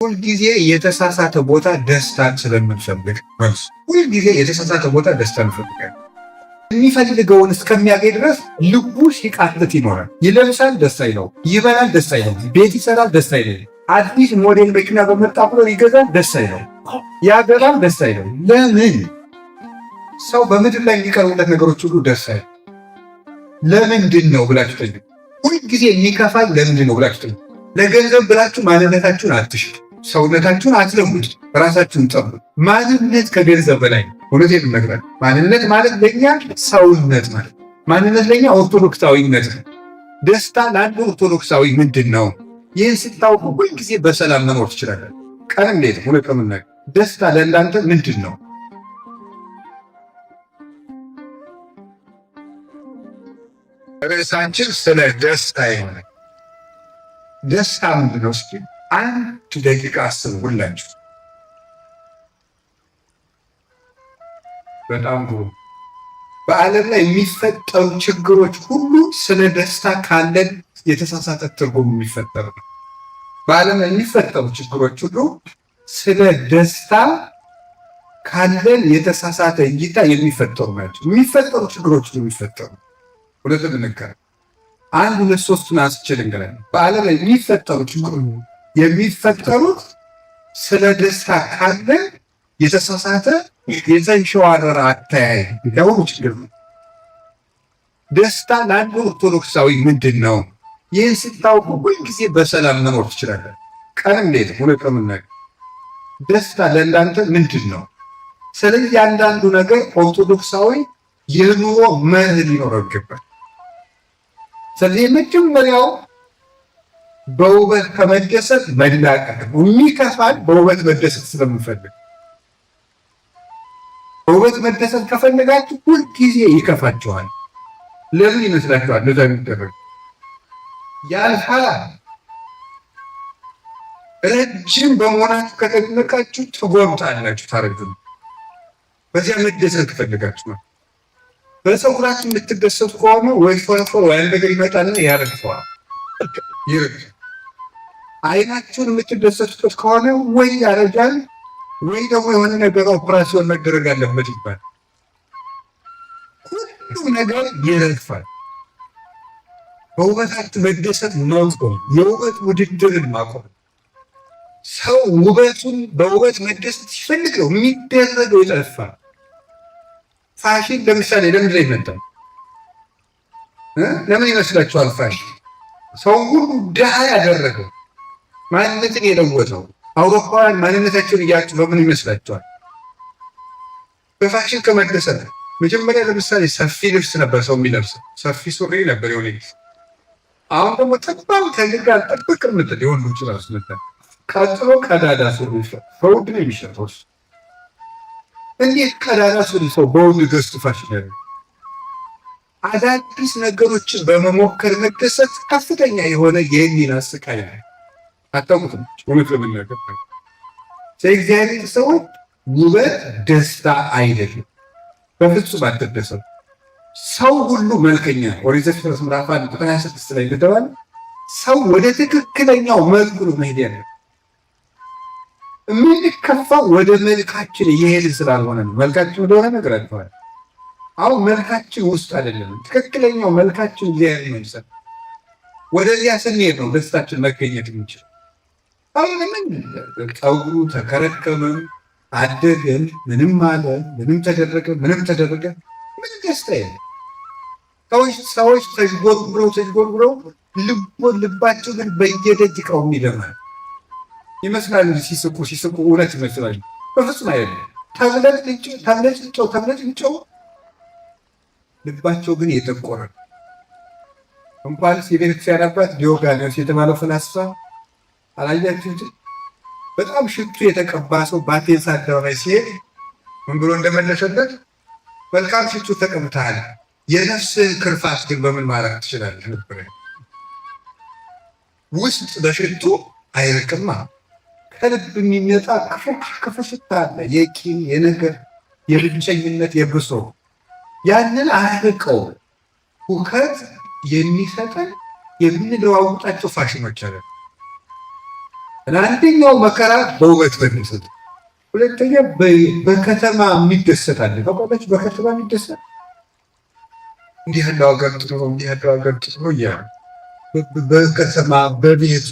ሁልጊዜ የተሳሳተ ቦታ ደስታን ስለምንፈልግ ሁልጊዜ የተሳሳተ ቦታ ደስታን እንፈልጋለን። የሚፈልገውን እስከሚያገኝ ድረስ ልቡ ሲቃትት ይኖራል። ይለብሳል፣ ደስ አይለው። ይበላል፣ ደስ አይለው። ቤት ይሰራል፣ ደስ አይለው። አዲስ ሞዴል መኪና በመጣ ብሎ ይገዛል፣ ደስ አይለው። ያገባል፣ ደስ አይለው። ለምን? ሰው በምድር ላይ የሚቀርቡለት ነገሮች ሁሉ ደስ አይለው። ለምንድን ነው ብላችሁ ጠይቁ። ሁልጊዜ የሚከፋል ለምንድን ነው ብላችሁ ጠይቁ። ለገንዘብ ብላችሁ ማንነታችሁን አትሽጡ፣ ሰውነታችሁን አትለውጡ፣ ራሳችሁን ጠብቁ። ማንነት ከገንዘብ በላይ ነው። እውነቴን እነግራለሁ። ማንነት ማለት ለኛ ሰውነት ማለት ማንነት ለኛ ኦርቶዶክሳዊነት ነው። ደስታ ለአንድ ኦርቶዶክሳዊ ምንድን ነው? ይህን ስታውቁ ሁልጊዜ በሰላም መኖር ትችላለን። ቀንም ሌት ሆነ ቀምና ደስታ ለእናንተ ምንድን ነው? ርዕሳችን ስለ ደስታ የሆነ ደስታ ምንድን ነው? እስኪ አንድ ደቂቃ አስቡ ሁላችሁ። በጣም ጉሩ በዓለም ላይ የሚፈጠሩ ችግሮች ሁሉ ስለ ደስታ ካለን የተሳሳተ ትርጉም የሚፈጠር ነው። በዓለም ላይ የሚፈጠሩ ችግሮች ሁሉ ስለ ደስታ ካለን የተሳሳተ እይታ የሚፈጠሩ ናቸው። የሚፈጠሩ ችግሮች ሁሉ የሚፈጠሩ ሁለቱን እንከራ አንድ ሁለት ሶስቱን አንስቼ ልንገራለን። በዓለም ላይ የሚፈጠሩ ችግሮች የሚፈጠሩት ስለ ደስታ ካለን የተሳሳተ የተንሸዋረረ አተያይ ያው ችግር ነው። ደስታ ለአንድ ኦርቶዶክሳዊ ምንድን ነው? ይህን ስታውቁ ሁልጊዜ በሰላም መኖር ትችላለን። ቀንም ሌት ሆነ ቀምና ደስታ ለእናንተ ምንድን ነው? ስለዚህ አንዳንዱ ነገር ኦርቶዶክሳዊ የኑሮ መርህ ሊኖረው ይገባል። ስለዚህ መጀመሪያው በውበት ከመደሰት መላቀቅ የሚከፋል። በውበት መደሰት ስለምፈልግ በውበት መደሰት ከፈለጋችሁ ሁልጊዜ ይከፋችኋል። ለምን ይመስላችኋል? ለዛ የሚደረግ ያልፋል። ረጅም በመሆናችሁ ከተደነቃችሁ ትጎምጣላችሁ፣ ታረጁ። በዚያ መደሰት ከፈለጋችሁ ነው። በፀጉራችሁ የምትደሰቱ ከሆነ ወይ ፎርፎር ወይ ነገር ይመጣልና ያረግፈዋል፣ ይረግፋል። አይናችሁን የምትደሰቱበት ከሆነ ወይ ያረጃል ወይ ደግሞ የሆነ ነገር ኦፕራሲዮን መደረግ አለበት ይባላል። ሁሉም ነገር ይረግፋል። በውበታችሁ መደሰት ማቆም፣ የውበት ውድድርን ማቆም። ሰው ውበቱን በውበት መደሰት ሲፈልግ ነው የሚደረገው። ይጠፋል። ፋሽን ለምሳሌ ለምን ላይ ይመጣል? ለምን ይመስላችኋል? ፋሽን ሰው ሁሉ ድሃ ያደረገው ማንነትን የለወጠው አውሮፓውያን ማንነታቸውን እያጡ በምን ይመስላችኋል? በፋሽን ከመደሰት። መጀመሪያ ለምሳሌ ሰፊ ልብስ ነበር ሰው የሚለብሰው፣ ሰፊ ሱሪ ነበር የሆነ ጊዜ። አሁን ደግሞ ጠባብ ተልጋ ጠብቅ ምትል የወንዶች ራሱ ነበር። ቀጥሎ ቀዳዳ ሱሪ በውድ ነው የሚሸጠው። እንዴት ቀዳዳ ሱሪ ሰው በውድ ገዝቶ ፋሽን ያለ? አዳዲስ ነገሮችን በመሞከር መደሰት ከፍተኛ የሆነ የህሊና ስቃይ ነው። አታውቁትም? እውነት ለመናገር የእግዚአብሔር ሰዎች ውበት ደስታ አይደለም። በፍጹም አትደሰቱ። ሰው ሁሉ መልከኛ ኦሪት ዘፍጥረት ምዕራፍ 1 ቁጥር 26 ላይ እንደተባለ ሰው ወደ ትክክለኛው መልኩ ነው መሄድ ያለ። የምንከፋው ወደ መልካችን እየሄድን ስላልሆነ ነው። መልካችን ወደሆነ ነገር አልፈዋል። አሁን መልካችን ውስጥ አይደለም፣ ትክክለኛው መልካችን እግዚአብሔር ይመስል ወደዚያ ስንሄድ ነው ደስታችን መገኘት የሚችል። አሁን ምን ፀጉሩ ተከረከመም አደገም ምንም አለ ምንም ተደረገ ምን ደስታ የለም። ሰዎች ተዥጎርጉረው ልባቸው ግን በየደቂቃው የሚለማል ይመስላል። ሲስቁ እውነት ይመስላል። በፍጹም አይደለም። ተብለጭልጨው ልባቸው ግን የጠቆረ። እንኳንስ የቤተክርስቲያን አባት ዲዮጋንዮስ የተባለው ፈላስፋ አላያችሁት? በጣም ሽቱ የተቀባ ሰው በአቴንስ አደባባይ ሲሄድ ምን ብሎ እንደመለሰለት? መልካም ሽቱ ተቀብተሃል፣ የነፍስህን ክርፋት ግን በምን ማድረግ ትችላለህ ነበር። ውስጥ በሽቱ አይርቅማ። ከልብ የሚመጣ ክፉ ሽታ አለ። የቂም፣ የነገር፣ የብቸኝነት፣ የብሶ ያንን አያርቀው። ሁከት የሚሰጠን የምንለዋውጣቸው ፋሽኖች አለ። አንደኛው መከራ በውበት መደሰት፣ ሁለተኛ በከተማ የሚደሰት አለ። ታውቃላችሁ? በከተማ የሚደሰት እንዲህ ያለው ሀገር ጥሩ ነው፣ እንዲህ ያለው ሀገር ጥሩ ነው እያሉ በከተማ በቤቱ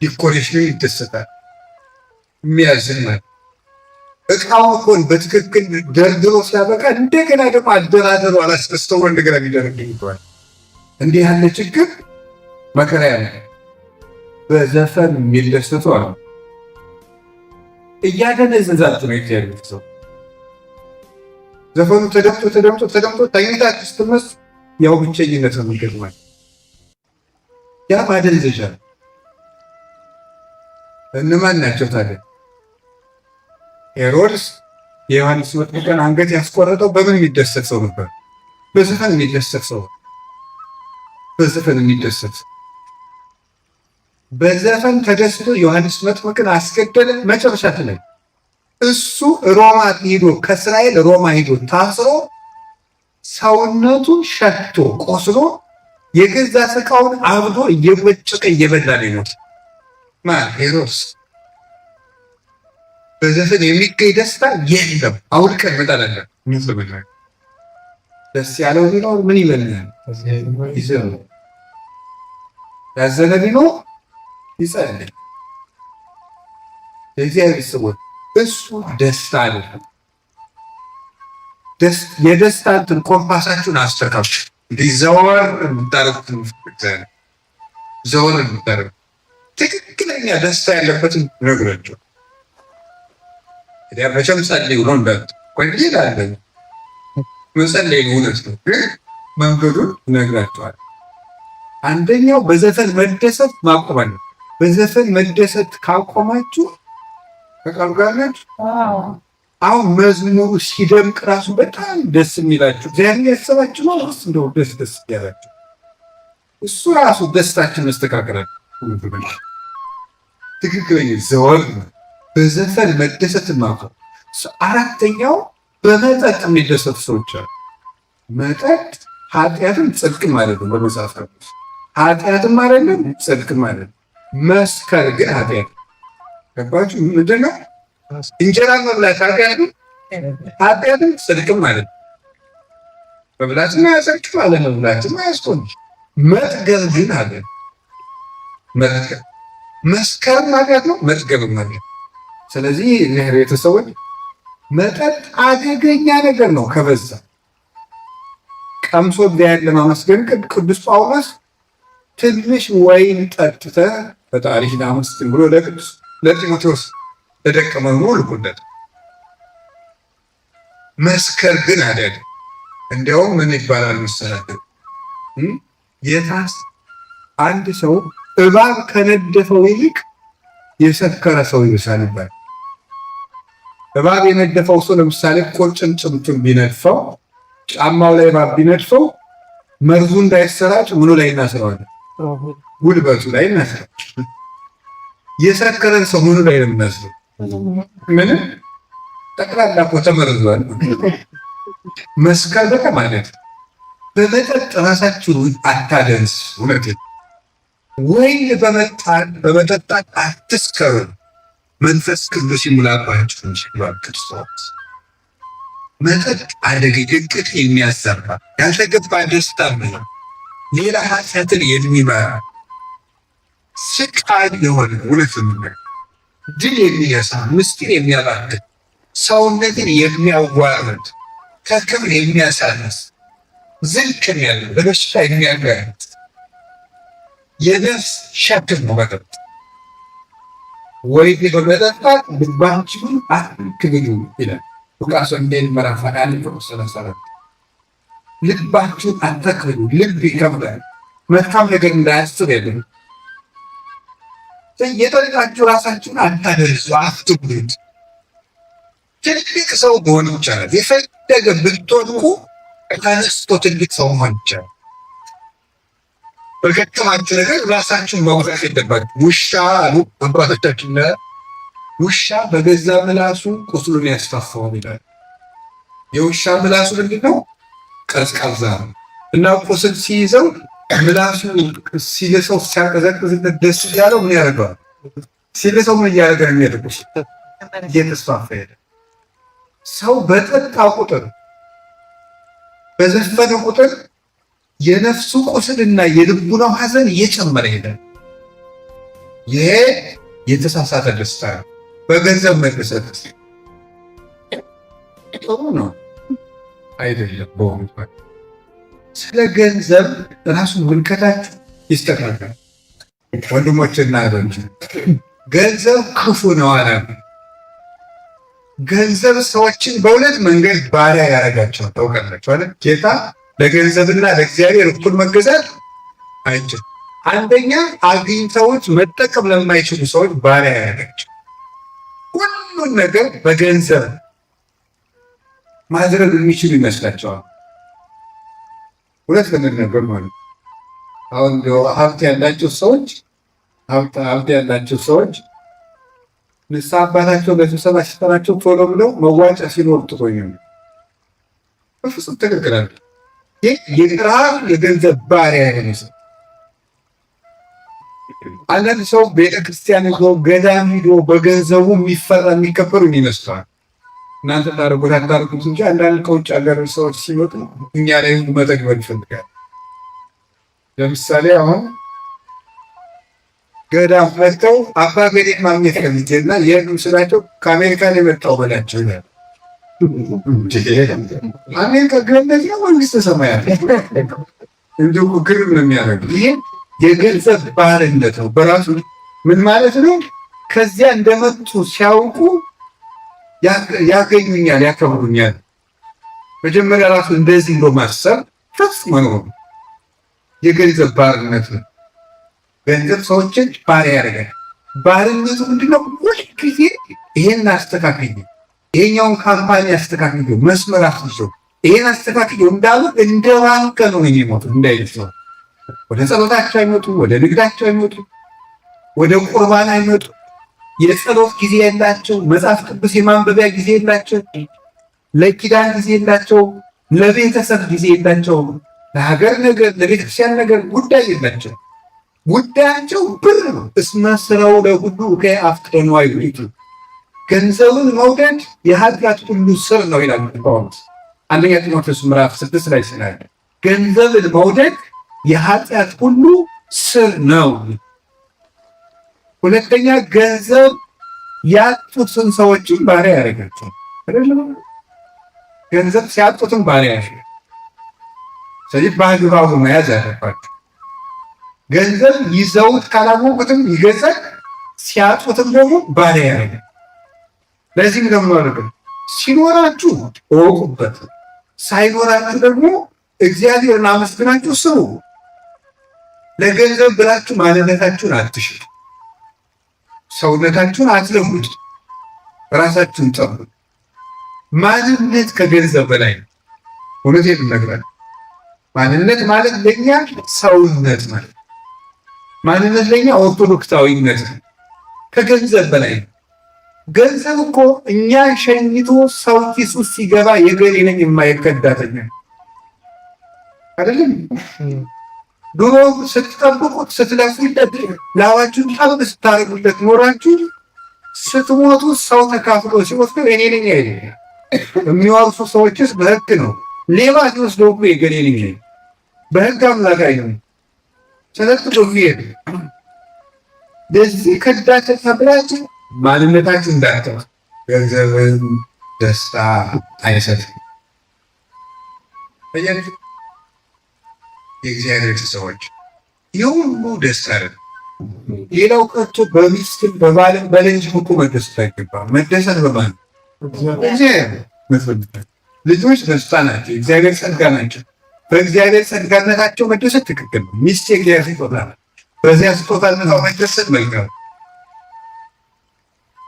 ዲኮሬሽኑ ይደሰታል። የሚያዝን ማለት እቃውን በትክክል ደርድሮ ሲያበቃ እንደገና ደግሞ አደራደሩ አላስደስተው እንደገና ሊደረግ ይተዋል። እንዲህ ያለ ችግር መከራ ያለ። በዘፈን የሚደሰቱ አሉ። እያደነዘዛችሁ ነው እግዚአብሔር ሰው። ዘፈኑ ተደምጦ ተኝታችሁ ስትነሱ ያው ብቸኝነት ነው የሚገጥማል። ያ ማደንዘዣ። እነማን ናቸው ታዲያ? ሄሮድስ የዮሐንስ መጥምቅን አንገት ያስቆረጠው በምን የሚደሰት ሰው ነበር? በዘፈን የሚደሰት ሰው። በዘፈን የሚደሰት በዘፈን ተደስቶ ዮሐንስ መጥምቅን አስገደለ። መጨረሻ ላይ እሱ ሮማ ሄዶ ከእስራኤል ሮማ ሄዶ ታስሮ ሰውነቱ ሸቶ ቆስሎ የገዛ ስቃውን አብዶ እየወጨቀ እየበላ ነው የሞት ማን? ሄሮድስ። በዘፈን የሚገኝ ደስታ የለም። አውልቀን መጣላለ። ደስ ያለው ቢኖር ምን ይበልናል? ይዘው ያዘነ ቢኖር ይጸልይ። የእግዚአብሔር ሰዎች እሱ ደስታ አይደለም። የደስታ እንትን ኮምፓሳችሁን አስተካክሉ። እንዲህ ዘወር የምታረጉት ዘወር የምታረጉ ትክክለኛ ደስታ ያለበትን ነግራቸው። እንግዲህ መቼም ጸልይ ብሎ ቆንጅል አለ መጸለይ እውነት ነው፣ ግን መንገዱን ነግራቸዋል። አንደኛው በዘፈን መደሰት ማቆም አለ። በዘፈን መደሰት ካቆማችሁ ከቃሉ ጋር ናችሁ። አሁን መዝሙሩ ሲደምቅ ራሱ በጣም ደስ የሚላችሁ እግዚአብሔር ያሰባችሁ ነው። እሱ እንደው ደስ ያላችሁ እሱ ራሱ ደስታችን መስተካከላል። ትክክለኛ ዘወር በዘፈን መደሰትን ማቆም። አራተኛው በመጠጥ የሚደሰቱ ሰዎች አሉ። መጠጥ ኃጢአትም ጽድቅም ማለት ነው። በመጽሐፍ ቅዱስ ኃጢአትም አይደለም ጽድቅም ማለት ነው። መስከር ግን ኃጢአት። ገባችሁ? ምንድን ነው? እንጀራ መብላት ኃጢአትም ጽድቅም ማለት ነው። መብላትና ያጸድቅም አለ መብላትም አያስቆም። መጥገብ ግን አለ መጥገብ። መስከርም ኃጢአት ነው፣ መጥገብም ማለት ነው። ስለዚህ ቤተሰቦች መጠጥ አደገኛ ነገር ነው ከበዛ። ቀምሶ እግዚአብሔር ለማመስገን ቅዱስ ጳውሎስ ትንሽ ወይን ጠጥተህ ፈጣሪህን አመስግን ብሎ ለጢሞቴዎስ ለደቀ መዝሙሩ ልኮለት። መስከር ግን አደግ። እንዲያውም ምን ይባላል መሰላችሁ? አንድ ሰው እባብ ከነደፈው ይልቅ የሰከረ ሰው ይብሳል ይባላል። እባብ የነደፈው ሰው ለምሳሌ ቁርጭምጭሚቱን ቢነድፈው፣ ጫማው ላይ እባብ ቢነድፈው መርዙ እንዳይሰራጭ ምኑ ላይ እናስረዋለን? ጉልበቱ ላይ እናስረዋለን። የሰከረን ሰው ምኑ ላይ ነው የምናስረው? ምንም ጠቅላላ እኮ ተመርዟል። መስከር በቃ ማለት በመጠጥ ራሳችሁን አታደንስ። እውነት ወይን በመጠጣት አትስከሩ፣ መንፈስ ቅዱስ ይሙላባችሁ እንጂ ብሏል ክርስቶስ። መጠጥ አደገ ድንቅት የሚያሰራ ያልተገባ ደስታ ነው፣ ሌላ ኃጢአትን የሚመራ ስቃይ የሆነ እውነት ነው። ድል የሚነሳ ምስጢር የሚያባክን ሰውነትን የሚያዋርድ ከክብር የሚያሳንስ ዝቅ የሚያደርግ በበሽታ የሚያጋልጥ የነፍስ ሸክም ነው መጠጥ። ወይን በመጠጣት ልባችሁን አትክዱ ይላል ሉቃስ ወንጌል ምዕራፍ 1 ቁጥር 34። ልባችሁን አትክዱ። ልብ ይከብዳል። መልካም ነገር እንዳያስብ የለም። የጠጣችሁ ራሳችሁን አታደርሱ፣ አትጉዱት። ትልቅ ሰው መሆን ይቻላል። የፈለገ ብትወድቁ ተነስቶ ትልቅ ሰው መሆን ይቻላል። በገጠማችሁ ነገር ራሳችሁን መጉዳት የለባችሁ። ውሻ አሉ አባቶቻችን፣ ውሻ በገዛ ምላሱ ቁስሉን ያስፋፋዋል ይላል። የውሻ ምላሱ ምንድን ነው? ቀዝቃዛ ነው እና ቁስል ሲይዘው ምላሱ ሲልሰው ሲያቀዘቅዝለት ደስ እያለው ምን ያደርገዋል? ሲልሰው ምን እያደረገ ነው የሚሄደው? እየተስፋፋ ሄደ። ሰው በጠጣ ቁጥር በዘፈነ ቁጥር የነፍሱ ቁስልና የልቡናው ሐዘን እየጨመረ ሄደ። ይሄ የተሳሳተ ደስታ ነው። በገንዘብ መደሰት ጥሩ ነው አይደለም። በሆኑ ስለ ገንዘብ ራሱ ምልከታችሁ ይስተካከል ወንድሞችና እህቶች። ገንዘብ ክፉ ነው አለ። ገንዘብ ሰዎችን በሁለት መንገድ ባሪያ ያደርጋቸው ታውቃላችሁ አይደል? ጌታ ለገንዘብና ለእግዚአብሔር እኩል መገዛት አይችልም። አንደኛ አግኝተውት መጠቀም ለማይችሉ ሰዎች ባሪያ ያደርጋቸው። ሁሉን ነገር በገንዘብ ማድረግ የሚችሉ ይመስላቸዋል። ሁለት ነገር ማለት አሁን ሀብት ያላቸው ሰዎች ንስሐ አባታቸው ለስብሰባ ሲጠራቸው ቶሎ ብለው መዋጫ ሲኖር ጥቆኝ በፍጹም ተገልግላል። ይህ የረሃብ የገንዘብ ባሪያ የሆነ ሰው። አንዳንድ ሰው ቤተክርስቲያን ሄዶ ገዳም ሂዶ በገንዘቡ የሚፈራ የሚከበሩ ይመስላል። እናንተ ታደርጉት አታደርጉት እንጂ አንዳንድ ከውጭ ሀገር ሰዎች ሲመጡ እኛ ላይ መጠግበር ይፈልጋል። ለምሳሌ አሁን ገዳም መጥተው አባ ገዴ ማግኘት ከሚችልና የህዱ ስላቸው ከአሜሪካ ላይ መጣው በላቸው ይላል። አሜሪካ ገነት ነው መንግስተ ሰማያት? እንዲሁ ግርም ነው የሚያደርግ። ይሄ የገንዘብ ባርነት ነው በራሱ። ምን ማለት ነው? ከዚያ እንደመጡ ሲያውቁ ያገኙኛል፣ ያከብሩኛል። መጀመሪያ ራሱ እንደዚህ ብሎ ማሰብ ፈጽሞ ነው የገንዘብ ባርነት ነው። ገንዘብ ሰዎችን ባሪያ ያደርጋል። ባርነቱ ምንድነው? ሁልጊዜ ይሄን አስተካክል፣ ይሄኛውን ካምፓኒ አስተካክል፣ መስመር አስይዞ ይሄን አስተካክል እንዳሉ እንደ ባንክ ነው የሚሞቱ። እንዳይደርሱ ወደ ጸሎታቸው አይመጡ፣ ወደ ንግዳቸው አይመጡ፣ ወደ ቁርባን አይመጡ። የጸሎት ጊዜ የላቸው፣ መጽሐፍ ቅዱስ የማንበቢያ ጊዜ የላቸው፣ ለኪዳን ጊዜ የላቸው፣ ለቤተሰብ ጊዜ የላቸው፣ ለሀገር ነገር ለቤተክርስቲያን ነገር ጉዳይ የላቸው። ጉዳያቸው ብር ነው። እስመ ሥራው ለሁሉ ከአፍቅረኑ አይሁድ። ገንዘብን መውደድ የኃጢአት ሁሉ ስር ነው ይላል ጳውሎስ አንደኛ ጢሞቴዎስ ምዕራፍ 6 ላይ ስናይ ገንዘብን መውደድ የኃጢአት ሁሉ ስር ነው። ሁለተኛ ገንዘብ ያጡትን ሰዎችን ባሪያ ያደርጋቸው። ገንዘብ ሲያጡትን ባሪያ ያደርጋቸው። ስለዚህ በአግባቡ መያዝ አለባቸው። ገንዘብ ይዘውት ካላወቁትም ይገዛል፣ ሲያጡትም ደግሞ ባሪያ ያደርጋል። ለዚህም ደግሞ አደረገ ሲኖራችሁ እወቁበት፣ ሳይኖራችሁ ደግሞ እግዚአብሔርን አመስግናችሁ ስሩ። ለገንዘብ ብላችሁ ማንነታችሁን አትሽጡ፣ ሰውነታችሁን አትለውጡ፣ ራሳችሁን ጠብቁ። ማንነት ከገንዘብ በላይ ነው። እውነቴን እነግራለሁ። ማንነት ማለት ለኛ ሰውነት ማለት ማንነት ለኛ ኦርቶዶክሳዊነት ከገንዘብ በላይ ነው። ገንዘብ እኮ እኛ ሸኝቶ ሰው ኪስ ውስጥ ሲገባ የገሌ ነኝ የማይከዳተኛ አይደለም። ድሮ ስትጠብቁት ስትለፉለት ላባችሁን ጠብ ስታደርጉለት ኖራችሁ ስትሞቱ ሰው ተካፍሎ ሲወስደው እኔ ነኝ አይደል? የሚዋርሱ ሰዎችስ በህግ ነው። ሌባ ሲወስደው እኮ የገሌ ነኝ በህግ አምላክ አይደለም። ስለዚህ ዶሚየር ለዚህ ከዳተኛ ብላችሁ ማንነታችሁ እንዳትተው። ገንዘብን ደስታ አይሰጥም። የእግዚአብሔር ሰዎች የሁሉ ደስታ አይደለም። ሌላው ቀርቶ በሚስትም በባልም በልጅም እኮ መደሰት አይገባም። መደሰት በማን ልጆች ደስታ ናቸው፣ እግዚአብሔር ጸጋ ናቸው። በእግዚአብሔር ጸጋነታቸው መደሰት ትክክል ነው። ሚስት የእግዚአብሔር ስጦታ ናት። በዚያ ስጦታነታው መደሰት መልካም።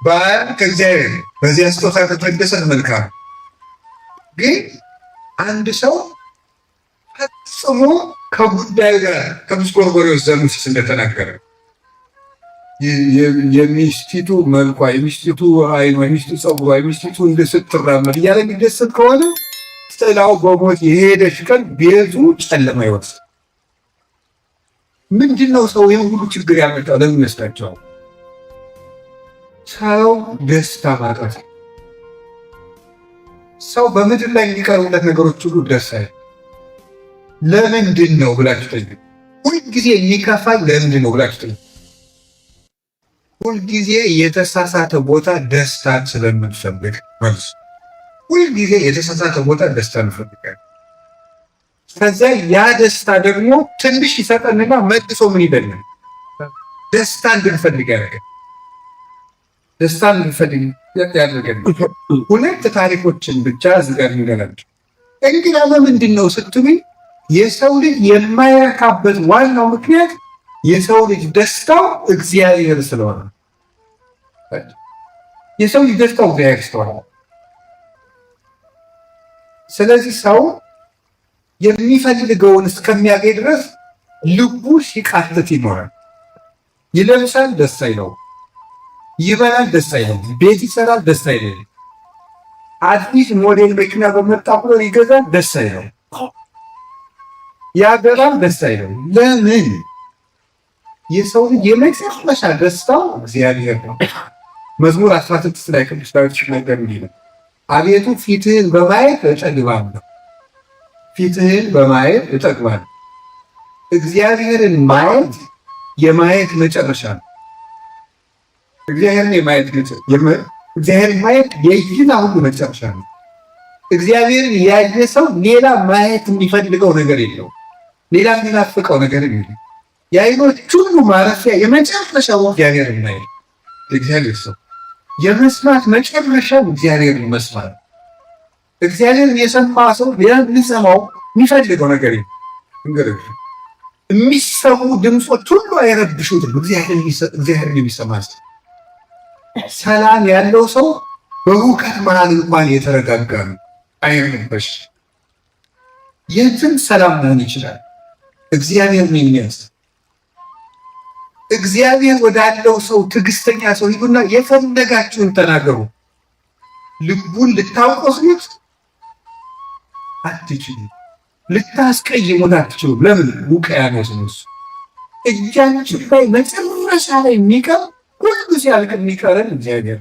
ባል ከእግዚአብሔር በዚያ ስጦታ መደሰት መልካም። ግን አንድ ሰው ፈጽሞ ከጉዳዩ ጋር ቅዱስ ጎርጎርዮስ ዘኑሲስ እንደተናገረ የሚስቲቱ መልኳ፣ የሚስቲቱ አይኗ፣ የሚስቲቱ ጸጉሯ፣ የሚስቲቱ ስትራመድ እያለ የሚደሰት ከሆነ ጥላው በሞት የሄደች ቀን ቤቱ ጨለማ ይወርስ። ምንድነው ሰው ይህን ሁሉ ችግር ያመጣው? ለምን ይመስላችኋል? ሰው ደስታ ማጣት። ሰው በምድር ላይ የሚቀርቡለት ነገሮች ሁሉ ደስ አይልም። ለምንድን ነው ብላችሁ ጠይቁ። ሁልጊዜ የሚከፋኝ ለምንድን ነው ብላችሁ ጠይቁ። ሁልጊዜ የተሳሳተ ቦታ ደስታን ስለምንፈልግ መልሱ። ሁልጊዜ የተሳሳተ ቦታ ደስታን እንፈልጋለን። ከዚያ ያ ደስታ ደግሞ ትንሽ ይሰጠንና መልሶ ምን ይደለን? ደስታ እንድንፈልግ ያደርገን። ደስታ እንድንፈልግ ያደርገን። ሁለት ታሪኮችን ብቻ እዚህ ጋር እንገናቸው። እንግዲህ ለምንድን ነው ስትሉኝ፣ የሰው ልጅ የማይረካበት ዋናው ምክንያት የሰው ልጅ ደስታው እግዚአብሔር ስለሆነ። የሰው ልጅ ደስታው እግዚአብሔር ስለሆነ፣ ስለዚህ ሰው የሚፈልገውን እስከሚያገኝ ድረስ ልቡ ሲቃትት ይኖራል። ይለብሳል፣ ደስ አይለው። ይበላል፣ ደስ አይለው። ቤት ይሰራል፣ ደስ አይለው። አዲስ ሞዴል መኪና በመጣ ብሎ ይገዛል፣ ደስ አይለው። ያገባል፣ ደስ አይለው። ለምን? የሰው ልጅ የመጨረሻ ደስታው እግዚአብሔር ነው። መዝሙር 16 ላይ ቅዱስ ዳዊት ሲናገር እንዲህ ነው፣ አቤቱ ፊትህን በማየት እጠግባለሁ፣ ፊትህን በማየት እጠግባለሁ። እግዚአብሔርን ማየት የማየት መጨረሻ ነው። እግዚአብሔርን ማየት የእይታ ሁሉ መጨረሻ ነው። እግዚአብሔርን ያየ ሰው ሌላ ማየት የሚፈልገው ነገር የለው፣ ሌላ የሚናፍቀው ነገር የለም። የዓይኖች ሁሉ ማረፊያ የመጨረሻው እግዚአብሔርን ማየት። እግዚአብሔር ሰው የመስማት መጨረሻው እግዚአብሔርን መስማት። እግዚአብሔርን የሰማ ሰው ሌላ ሊሰማው የሚፈልገው ነገር የለም። እንግዲህ የሚሰሙ ድምፆች ሁሉ አይረብሹትም። እግዚአብሔርን የሚሰማ ሰው ሰላም ያለው ሰው በሁከት መሃል እንኳን የተረጋጋ ነው፣ አይረበሽ። የትም ሰላም መሆን ይችላል። እግዚአብሔርን የሚያዝ እግዚአብሔር ወዳለው ሰው ትዕግስተኛ ሰው ሂዱና የፈለጋችሁን ተናገሩ። ልቡን ልታውቁት አትችሉም፣ ልታስቀይሙት አትችሉም። ለምን? ውቅያኖስ ነው እሱ። እጃችን ላይ መጨረሻ ላይ የሚቀር ሁሉ ሲያልቅ የሚቀረን እግዚአብሔር